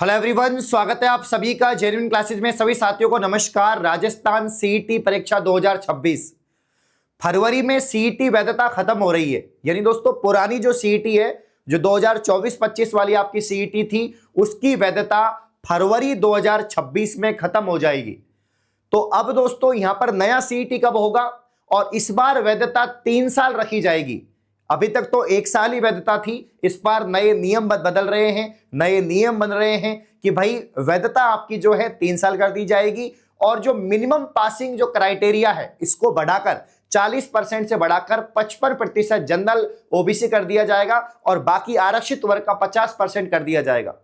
Hello everyone, स्वागत है आप सभी का जेन्युइन क्लासेस में। सभी साथियों को नमस्कार। राजस्थान सीईटी परीक्षा 2026 फरवरी में सीईटी वैधता खत्म हो रही है। यानी दोस्तों पुरानी जो सीईटी है, जो 2024-25 वाली आपकी सीईटी थी, उसकी वैधता फरवरी 2026 में खत्म हो जाएगी। तो अब दोस्तों यहां पर नया सीईटी कब होगा और इस बार वैधता 3 साल रखी जाएगी। अभी तक तो 1 साल ही वैधता थी, इस बार नए नियम बदल रहे हैं, नए नियम बन रहे हैं कि भाई वैधता आपकी जो है 3 साल कर दी जाएगी और जो मिनिमम पासिंग जो क्राइटेरिया है इसको बढ़ाकर 40% से बढ़ाकर 55% जनरल ओबीसी कर दिया जाएगा और बाकी आरक्षित वर्ग का 50% कर दिया जाएगा।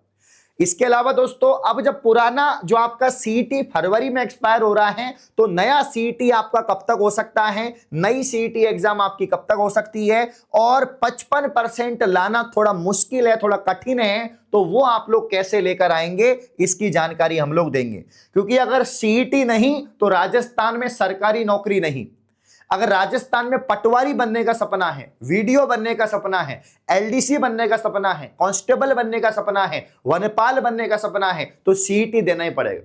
इसके अलावा दोस्तों अब जब पुराना जो आपका सीईटी फरवरी में एक्सपायर हो रहा है, तो नया सीईटी आपका कब तक हो सकता है, नई सीईटी एग्जाम आपकी कब तक हो सकती है और 55% लाना थोड़ा मुश्किल है, थोड़ा कठिन है, तो वो आप लोग कैसे लेकर आएंगे इसकी जानकारी हम लोग देंगे। क्योंकि अगर सीईटी नहीं तो राजस्थान में सरकारी नौकरी नहीं। अगर राजस्थान में पटवारी बनने का सपना है, वीडियो बनने का सपना है, एलडीसी बनने का सपना है, कांस्टेबल बनने का सपना है, वनपाल बनने का सपना है, तो सीईटी देना ही पड़ेगा।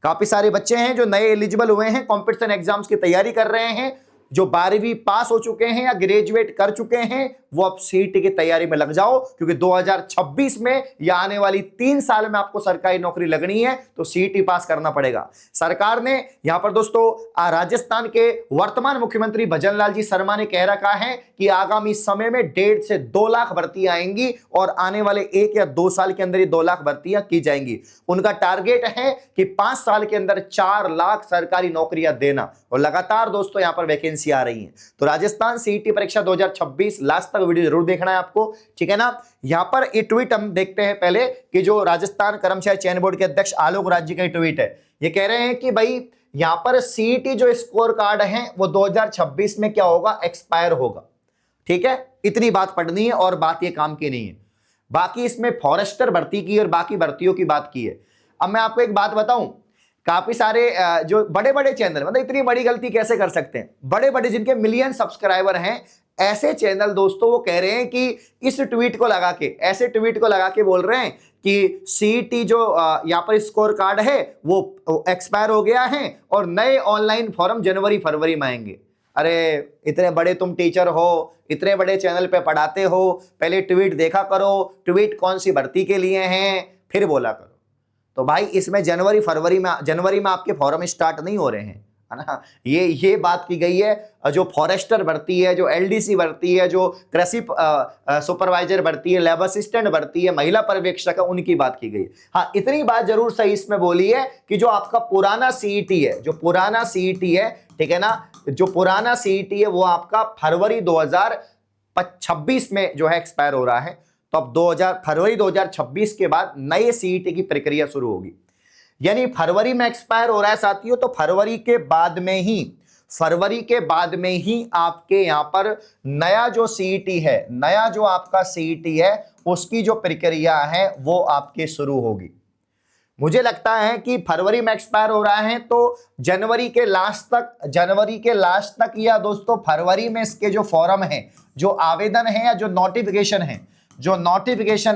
काफी सारे बच्चे हैं जो नए एलिजिबल हुए हैं, कंपटीशन एग्जाम्स की तैयारी कर रहे हैं, जो 12वीं पास हो चुके हैं या ग्रेजुएट कर चुके हैं, वो अब सीईटी की तैयारी में लग जाओ। क्योंकि 2026 में या आने वाली 3 साल में आपको सरकारी नौकरी लगनी है तो सीईटी पास करना पड़ेगा। सरकार ने यहां पर दोस्तों राजस्थान के वर्तमान मुख्यमंत्री भजन लाल जी शर्मा ने कह रखा है कि आगामी समय में 1.5 से 2 लाख भर्तियां आएंगी और आने वाले 1 या 2 साल के अंदर ही 2 लाख भर्तियां की जाएंगी। उनका टारगेट है कि 5 साल के अंदर 4 लाख सरकारी नौकरियां देना और लगातार दोस्तों यहां पर वैकेंसी आ रही है। तो राजस्थान सीईटी परीक्षा 2026 लास्ट तक वीडियो जरूर देखना है आपको, ठीक है ना। यहां पर ये ट्वीट हम देखते हैं पहले कि जो राजस्थान कर्मचारी चयन बोर्ड के अध्यक्ष आलोक राज जी का ट्वीट है। ये कह रहे हैं कि भाई यहां पर सीईटी जो स्कोर कार्ड है वो 2026 में क्या होगा, एक्सपायर होगा। ठीक है, इतनी बात पढ़नी है और बात ये काम की नहीं है। बाकी इसमें फॉरेस्टर भर्ती की और बाकी भर्तियों की बात की है। अब मैं आपको एक बात बताऊं, काफी सारे जो बड़े बड़े चैनल, मतलब इतनी बड़ी गलती कैसे कर सकते हैं, बड़े बड़े जिनके मिलियन सब्सक्राइबर हैं, ऐसे चैनल दोस्तों वो कह रहे हैं कि इस ट्वीट को लगा के, ऐसे ट्वीट को लगा के बोल रहे हैं कि सीईटी जो यहाँ पर स्कोर कार्ड है वो एक्सपायर हो गया है और नए ऑनलाइन फॉर्म जनवरी फरवरी में आएंगे। अरे इतने बड़े तुम टीचर हो, इतने बड़े चैनल पे पढ़ाते हो, पहले ट्वीट देखा करो, ट्वीट कौन सी भर्ती के लिए हैं, फिर बोला करो। तो भाई इसमें जनवरी में आपके फॉर्म स्टार्ट नहीं हो रहे हैं, है ना। ये बात की गई है। जो फॉरेस्टर भर्ती है, जो एलडीसी भर्ती है, जो कृषि सुपरवाइजर भर्ती है, लैब असिस्टेंट भर्ती है, महिला पर्यवेक्षक है, उनकी बात की गई। हाँ, इतनी बात जरूर सही इसमें बोली है कि जो आपका पुराना सीईटी है, जो पुराना सीईटी है, ठीक है ना, जो पुराना सीईटी है वो आपका फरवरी 2026 में जो है एक्सपायर हो रहा है। तो अब फरवरी 2026 के बाद नए सीईटी की प्रक्रिया शुरू होगी। यानी फरवरी में एक्सपायर हो रहा है साथियों, तो फरवरी के बाद में ही आपके यहां पर नया जो सीईटी है, नया जो आपका सीईटी है उसकी जो प्रक्रिया है वो आपके शुरू होगी। मुझे लगता है कि फरवरी में एक्सपायर हो रहा है तो जनवरी के लास्ट तक या दोस्तों फरवरी में इसके जो फॉर्म है, जो आवेदन है या जो नोटिफिकेशन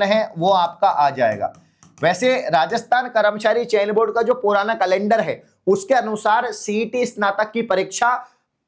है वो आपका आ जाएगा। वैसे राजस्थान कर्मचारी चयन बोर्ड का जो पुराना कैलेंडर है उसके अनुसार सीईटी स्नातक की परीक्षा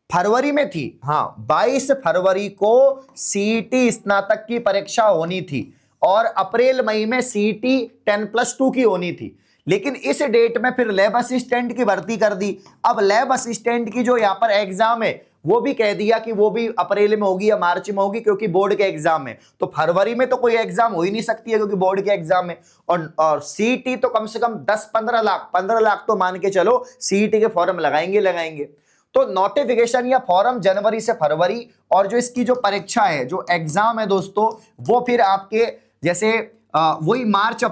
फरवरी में थी। हाँ, 22 फरवरी को सीईटी स्नातक की परीक्षा होनी थी और अप्रैल मई में सीईटी 10+2 की होनी थी। लेकिन इस डेट में फिर लैब असिस्टेंट की भर्ती कर दी। अब लैब असिस्टेंट की जो यहाँ पर एग्जाम है वो भी कह दिया कि वो भी अप्रैल में होगी या मार्च में होगी, क्योंकि बोर्ड के एग्जाम है। तो फरवरी में तो कोई एग्जाम हो ही नहीं सकती है क्योंकि बोर्ड के एग्जाम है। और सीईटी तो कम से कम 10-15 लाख तो मान के चलो सीईटी के फॉर्म लगाएंगे। तो नोटिफिकेशन या फॉर्म जनवरी से फरवरी और जो इसकी जो परीक्षा है, जो एग्जाम है दोस्तों, वो फिर आपके जैसे वही मार्च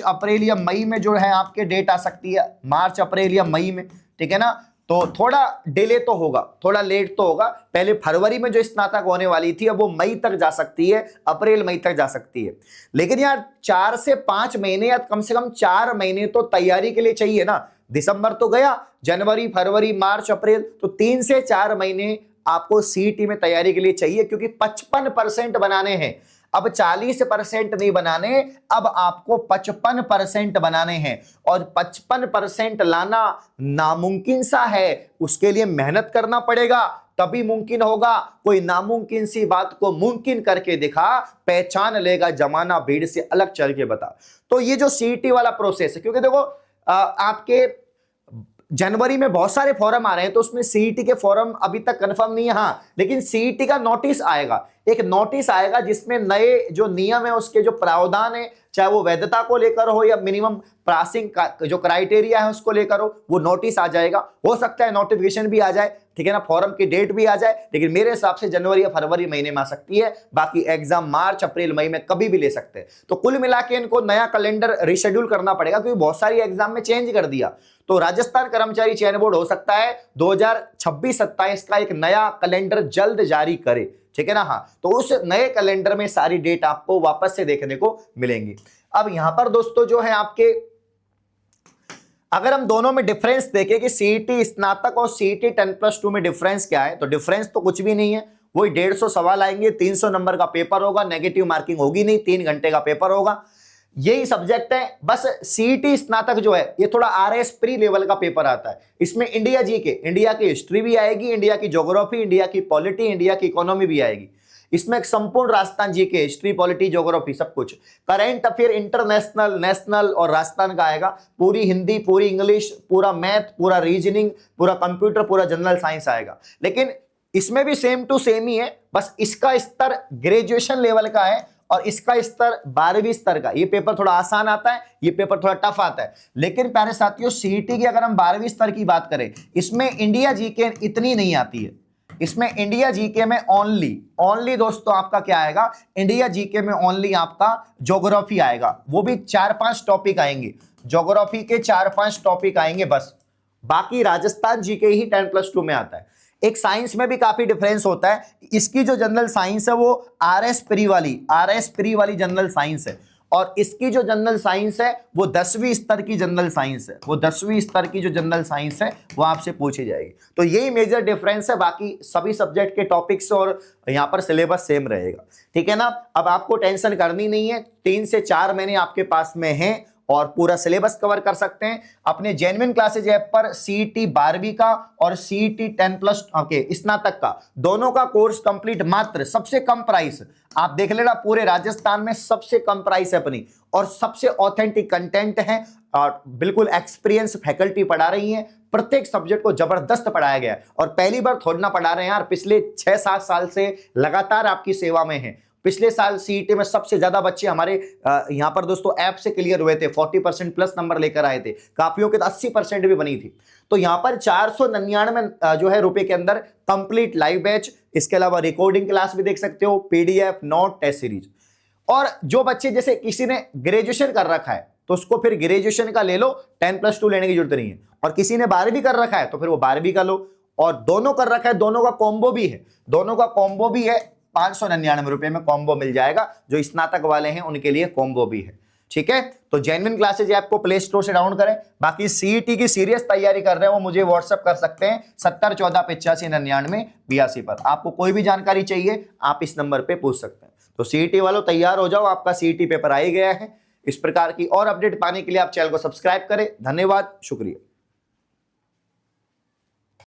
अप्रैल या मई में जो है आपके डेट आ सकती है, मार्च अप्रैल या मई में, ठीक है ना। तो थोड़ा डिले तो होगा, थोड़ा लेट तो होगा। पहले फरवरी में जो स्नातक होने वाली थी अब वो मई तक जा सकती है, अप्रैल मई तक जा सकती है। लेकिन यार 4 से 5 महीने या कम से कम 4 महीने तो तैयारी के लिए चाहिए ना। दिसंबर तो गया, जनवरी फरवरी मार्च अप्रैल, तो 3 से 4 महीने आपको सीईटी में तैयारी के लिए चाहिए, क्योंकि 55% बनाने हैं। अब 40% नहीं बनाने, अब आपको 55% बनाने हैं। और 55% लाना नामुमकिन सा है, उसके लिए मेहनत करना पड़ेगा, तभी मुमकिन होगा। कोई नामुमकिन सी बात को मुमकिन करके दिखा, पहचान लेगा जमाना, भीड़ से अलग चल के बता। तो ये जो सीईटी वाला प्रोसेस है, क्योंकि देखो आपके जनवरी में बहुत सारे फॉर्म आ रहे हैं, तो उसमें सीईटी के फॉर्म अभी तक कंफर्म नहीं है। हाँ, लेकिन सीईटी का नोटिस आएगा, एक नोटिस आएगा जिसमें नए जो नियम है, उसके जो प्रावधान है, चाहे वो वैधता को लेकर हो या मिनिमम पासिंग का जो क्राइटेरिया है उसको लेकर हो, वो नोटिस आ जाएगा। हो सकता है नोटिफिकेशन भी आ जाए, ठीक है ना, फॉर्म की डेट भी आ जाए, लेकिन मेरे हिसाब से जनवरी या फरवरी महीने में आ सकती है। बाकी एग्जाम मार्च अप्रैल मई में कभी भी ले सकते हैं। तो कुल मिला के इनको नया कैलेंडर रिशेड्यूल करना पड़ेगा, क्योंकि बहुत सारी एग्जाम में चेंज कर दिया। तो राजस्थान कर्मचारी चयन बोर्ड हो सकता है 2026-27 का एक नया कैलेंडर जल्द जारी करे, ठीक है ना। हाँ, तो उस नए कैलेंडर में सारी डेट आपको वापस से देखने को मिलेंगी। अब यहां पर दोस्तों जो है आपके, अगर हम दोनों में डिफरेंस देखें कि सीईटी स्नातक और सीईटी 10+2 में डिफरेंस क्या है, तो डिफरेंस तो कुछ भी नहीं है। वही 150 सवाल आएंगे, 300 नंबर का पेपर होगा, नेगेटिव मार्किंग होगी नहीं, 3 घंटे का पेपर होगा, यही सब्जेक्ट है। बस सीईटी स्नातक जो है ये थोड़ा आरएस प्री लेवल का पेपर आता है। इसमें इंडिया जीके, इंडिया की हिस्ट्री भी आएगी, इंडिया की ज्योग्राफी, इंडिया की पॉलिटी, इंडिया की इकोनॉमी भी आएगी। इसमें एक संपूर्ण Rajasthan GK, history, polity, geography सब कुछ, करंट अफेयर, इंटरनेशनल, नेशनल और राजस्थान का आएगा। पूरी हिंदी, पूरी इंग्लिश, पूरा मैथ, पूरा रीजनिंग, पूरा कंप्यूटर, पूरा जनरल साइंस आएगा। लेकिन इसमें भी सेम टू सेम ही है, बस इसका स्तर ग्रेजुएशन लेवल का है और इसका स्तर 12वीं स्तर का। ये पेपर थोड़ा आसान आता है, ये पेपर थोड़ा टफ आता है। लेकिन प्यारे साथियों, सीईटी की अगर हम 12वीं स्तर की बात करें, इसमें इंडिया जीके इतनी नहीं आती है। इसमें इंडिया जीके में ओनली दोस्तों आपका क्या आएगा, इंडिया जीके में ओनली आपका ज्योग्राफी आएगा। वो भी 4-5 टॉपिक आएंगे, ज्योग्राफी के 4-5 टॉपिक आएंगे बस। बाकी राजस्थान जीके ही 10+2 में आता है। एक साइंस में भी काफी डिफरेंस होता है। इसकी जो जनरल साइंस है वो आरएस प्री वाली जनरल साइंस है, और इसकी जो जनरल साइंस है वो 10वीं स्तर की जनरल साइंस है। वो 10वीं स्तर की जो जनरल साइंस है वो आपसे पूछी जाएगी। तो यही मेजर डिफरेंस है, बाकी सभी सब्जेक्ट के टॉपिक्स और यहाँ पर सिलेबस सेम रहेगा, ठीक है ना। अब आपको टेंशन करनी नहीं है, 3 से 4 महीने आपके पास में है और पूरा सिलेबस कवर कर सकते हैं। अपने जेन्युइन क्लासेज ऐप पर सीईटी 12वीं का और सीईटी 10+ स्नातक का दोनों का कोर्स कंप्लीट, मात्र सबसे कम प्राइस, आप देख लेना पूरे राजस्थान में सबसे कम प्राइस है अपनी, और सबसे ऑथेंटिक कंटेंट है, और बिल्कुल एक्सपीरियंस फैकल्टी पढ़ा रही है। प्रत्येक सब्जेक्ट को जबरदस्त पढ़ाया गया है, और पहली बार थोड़ी ना पढ़ा रहे हैं यार, पिछले 6-7 साल से लगातार आपकी सेवा में है। पिछले साल सीईटी में सबसे ज्यादा बच्चे हमारे यहां पर दोस्तों ऐप से क्लियर हुए थे, 40% प्लस नंबर लेकर आए थे, कापियों के तो 80% भी बनी थी। तो यहां पर 499 जो है रुपए के अंदर कंप्लीट लाइव बैच, इसके अलावा रिकॉर्डिंग क्लास भी देख सकते हो, पीडीएफ, नोट, टेस्ट सीरीज। और जो बच्चे जैसे किसी ने ग्रेजुएशन कर रखा है तो उसको फिर ग्रेजुएशन का ले लो, 10+2 लेने की जरूरत नहीं है। और किसी ने 12वीं कर रखा है तो फिर वो 12वीं का लो, और दोनों कर रखा है, दोनों का कॉम्बो भी है, 599 रुपए में कॉम्बो मिल जाएगा। जो स्नातक वाले हैं उनके लिए कॉम्बो भी है, ठीक है। तो जेन्युइन क्लासेज ऐप को प्ले स्टोर से डाउनलोड करें। बाकी सीईटी की सीरियस तैयारी कर रहे हैं वो मुझे व्हाट्सएप कर सकते हैं 7014859982 पर। आपको कोई भी जानकारी चाहिए आप इस नंबर पे पूछ सकते हैं। तो सीईटी वालों तैयार हो जाओ, आपका सीईटी पेपर आ ही गया है। इस प्रकार की और अपडेट पाने के लिए आप चैनल को सब्सक्राइब करें। धन्यवाद, शुक्रिया।